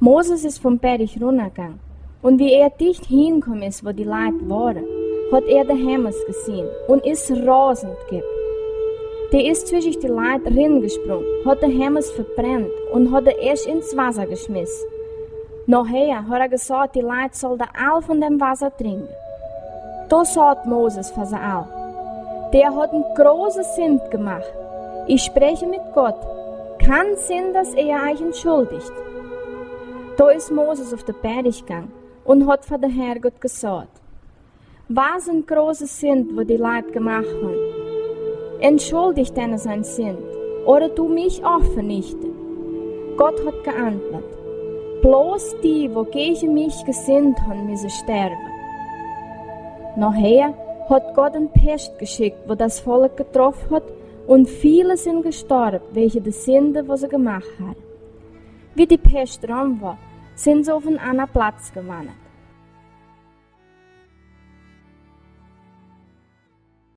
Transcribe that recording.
Moses ist vom Berg runtergegangen. Und wie er dicht hingekommen ist, wo die Leute waren, hat er den Hämmers gesehen und ist rasend geworden. Der ist zwischen die Leute reingesprungen, hat den Hämmers verbrennt und hat er erst ins Wasser geschmissen. Nachher hat er gesagt, die Leute sollen all von dem Wasser trinken. Da sagt Moses für sie all: Der hat einen großen Sinn gemacht. Ich spreche mit Gott. Kann sein, dass er euch entschuldigt. Da ist Moses auf den Berg gegangen und hat von der Herrgott gesagt: Was ein großer Sünd, wo die Leute gemacht haben. Entschuldigt ihnen sein Sünd, oder du mich auch vernichten. Gott hat geantwortet: Bloß die, wo gegen mich gesinnt haben, müssen sterben. Nachher hat Gott eine Pest geschickt, wo das Volk getroffen hat, und viele sind gestorben, welche die Sünde, die sie gemacht haben. Wie die Pest rum war, sind sie auf einen anderen Platz gewandert.